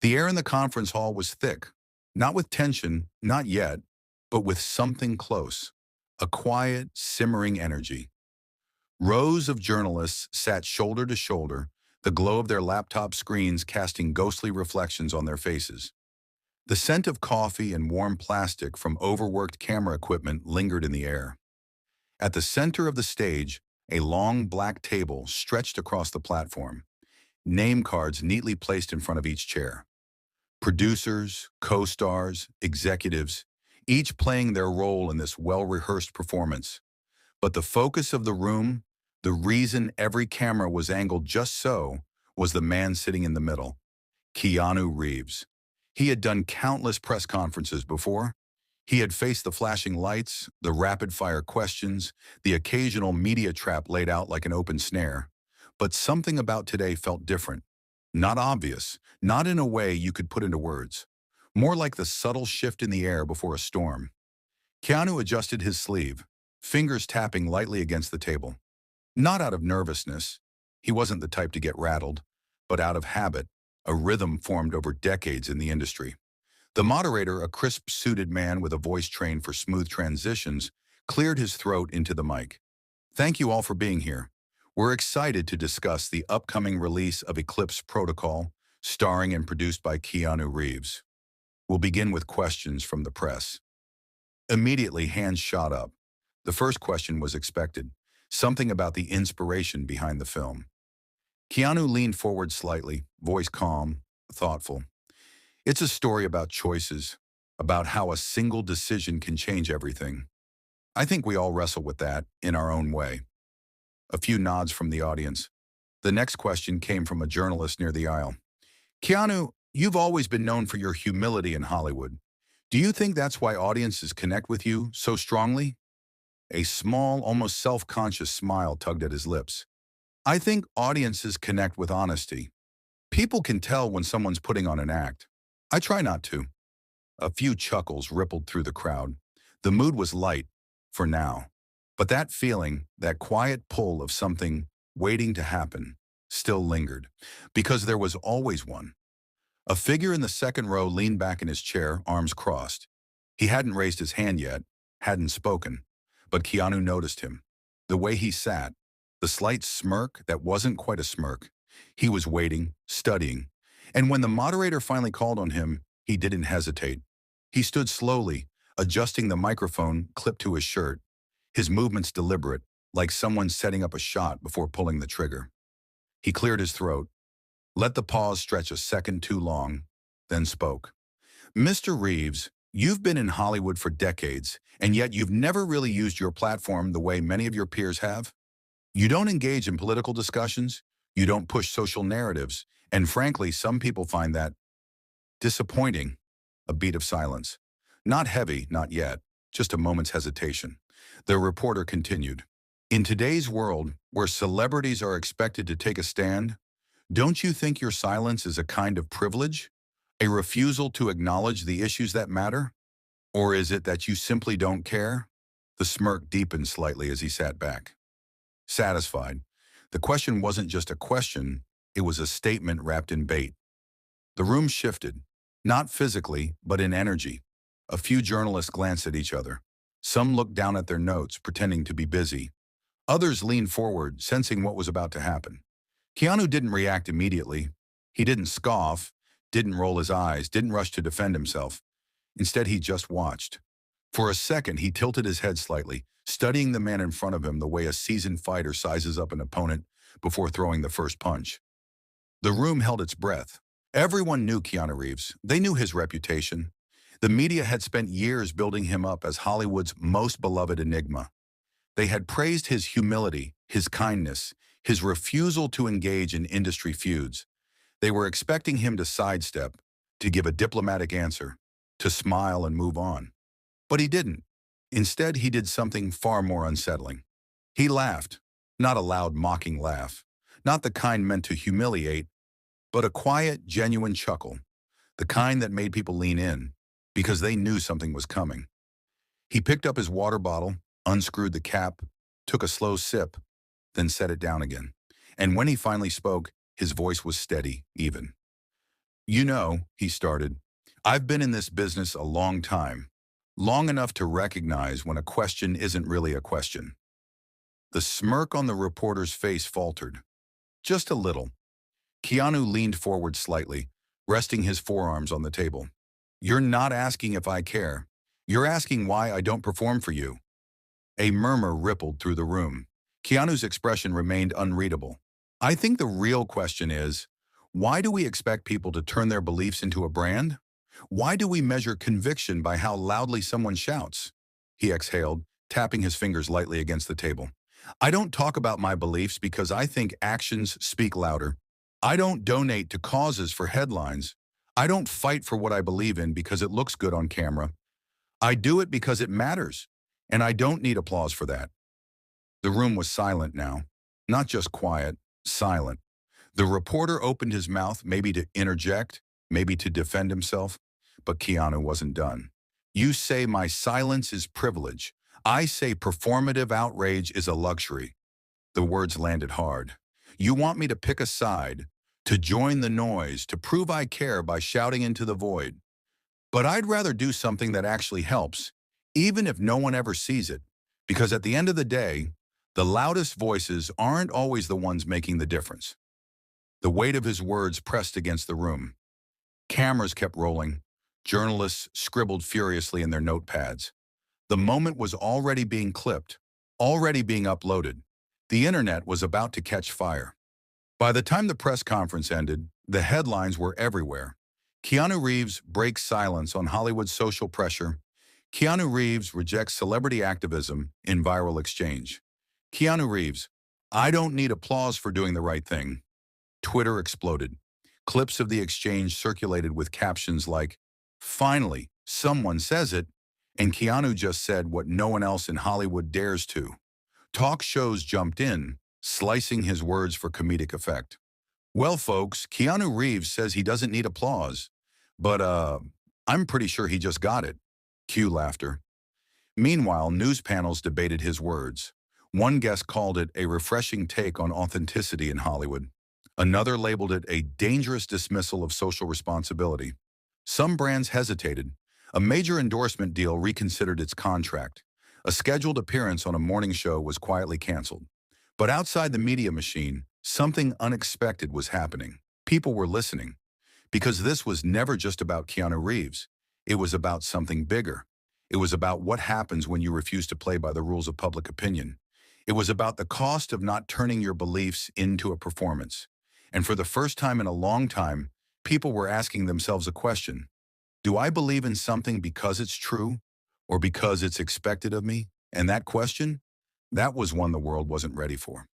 The air in the conference hall was thick, not with tension, not yet, but with something close, a quiet, simmering energy. Rows of journalists sat shoulder to shoulder, the glow of their laptop screens casting ghostly reflections on their faces. The scent of coffee and warm plastic from overworked camera equipment lingered in the air. At the center of the stage, a long black table stretched across the platform, name cards neatly placed in front of each chair. Producers, co-stars, executives, each playing their role in this well-rehearsed performance. But the focus of the room, the reason every camera was angled just so, was the man sitting in the middle, Keanu Reeves. He had done countless press conferences before. He had faced the flashing lights, the rapid-fire questions, the occasional media trap laid out like an open snare. But something about today felt different. Not obvious, not in a way you could put into words. More like the subtle shift in the air before a storm. Keanu adjusted his sleeve, fingers tapping lightly against the table. Not out of nervousness. He wasn't the type to get rattled, but out of habit, a rhythm formed over decades in the industry. The moderator, a crisp-suited man with a voice trained for smooth transitions, cleared his throat into the mic. Thank you all for being here. We're excited to discuss the upcoming release of Eclipse Protocol, starring and produced by Keanu Reeves. We'll begin with questions from the press. Immediately, hands shot up. The first question was expected, something about the inspiration behind the film. Keanu leaned forward slightly, voice calm, thoughtful. It's a story about choices, about how a single decision can change everything. I think we all wrestle with that in our own way. A few nods from the audience. The next question came from a journalist near the aisle. Keanu, you've always been known for your humility in Hollywood. Do you think that's why audiences connect with you so strongly? A small, almost self-conscious smile tugged at his lips. I think audiences connect with honesty. People can tell when someone's putting on an act. I try not to. A few chuckles rippled through the crowd. The mood was light, for now. But that feeling, that quiet pull of something waiting to happen, still lingered. Because there was always one. A figure in the second row leaned back in his chair, arms crossed. He hadn't raised his hand yet, hadn't spoken. But Keanu noticed him. The way he sat, the slight smirk that wasn't quite a smirk. He was waiting, studying. And when the moderator finally called on him, he didn't hesitate. He stood slowly, adjusting the microphone clipped to his shirt. His movements deliberate, like someone setting up a shot before pulling the trigger. He cleared his throat, let the pause stretch a second too long, then spoke. Mr. Reeves, you've been in Hollywood for decades, and yet you've never really used your platform the way many of your peers have. You don't engage in political discussions, you don't push social narratives, and frankly, some people find that disappointing. A beat of silence. Not heavy, not yet, just a moment's hesitation. The reporter continued. In today's world, where celebrities are expected to take a stand, don't you think your silence is a kind of privilege? A refusal to acknowledge the issues that matter? Or is it that you simply don't care? The smirk deepened slightly as he sat back. Satisfied. The question wasn't just a question, it was a statement wrapped in bait. The room shifted, not physically, but in energy. A few journalists glanced at each other. Some looked down at their notes, pretending to be busy. Others leaned forward, sensing what was about to happen. Keanu didn't react immediately. He didn't scoff, didn't roll his eyes, didn't rush to defend himself. Instead, he just watched. For a second, he tilted his head slightly, studying the man in front of him the way a seasoned fighter sizes up an opponent before throwing the first punch. The room held its breath. Everyone knew Keanu Reeves. They knew his reputation. The media had spent years building him up as Hollywood's most beloved enigma. They had praised his humility, his kindness, his refusal to engage in industry feuds. They were expecting him to sidestep, to give a diplomatic answer, to smile and move on. But he didn't. Instead, he did something far more unsettling. He laughed, not a loud, mocking laugh, not the kind meant to humiliate, but a quiet, genuine chuckle, the kind that made people lean in, because they knew something was coming. He picked up his water bottle, unscrewed the cap, took a slow sip, then set it down again. And when he finally spoke, his voice was steady, even. He started, I've been in this business a long time, long enough to recognize when a question isn't really a question. The smirk on the reporter's face faltered, just a little. Keanu leaned forward slightly, resting his forearms on the table. You're not asking if I care. You're asking why I don't perform for you. A murmur rippled through the room. Keanu's expression remained unreadable. I think the real question is, why do we expect people to turn their beliefs into a brand? Why do we measure conviction by how loudly someone shouts? He exhaled, tapping his fingers lightly against the table. I don't talk about my beliefs because I think actions speak louder. I don't donate to causes for headlines. I don't fight for what I believe in because it looks good on camera. I do it because it matters, and I don't need applause for that. The room was silent now. Not just quiet, silent. The reporter opened his mouth, maybe to interject, maybe to defend himself, but Keanu wasn't done. You say my silence is privilege. I say performative outrage is a luxury. The words landed hard. You want me to pick a side, to join the noise, to prove I care by shouting into the void. But I'd rather do something that actually helps, even if no one ever sees it, because at the end of the day, the loudest voices aren't always the ones making the difference. The weight of his words pressed against the room. Cameras kept rolling. Journalists scribbled furiously in their notepads. The moment was already being clipped, already being uploaded. The internet was about to catch fire. By the time the press conference ended, the headlines were everywhere. Keanu Reeves breaks silence on Hollywood's social pressure. Keanu Reeves rejects celebrity activism in viral exchange. Keanu Reeves, I don't need applause for doing the right thing. Twitter exploded. Clips of the exchange circulated with captions like, finally, someone says it, and Keanu just said what no one else in Hollywood dares to. Talk shows jumped in, slicing his words for comedic effect. Well, folks, Keanu Reeves says he doesn't need applause, but I'm pretty sure he just got it. Cue laughter. Meanwhile, news panels debated his words. One guest called it a refreshing take on authenticity in Hollywood. Another labeled it a dangerous dismissal of social responsibility. Some brands hesitated. A major endorsement deal reconsidered its contract. A scheduled appearance on a morning show was quietly canceled. But outside the media machine, something unexpected was happening. People were listening. Because this was never just about Keanu Reeves. It was about something bigger. It was about what happens when you refuse to play by the rules of public opinion. It was about the cost of not turning your beliefs into a performance. And for the first time in a long time, people were asking themselves a question. Do I believe in something because it's true or because it's expected of me? And that question, that was one the world wasn't ready for.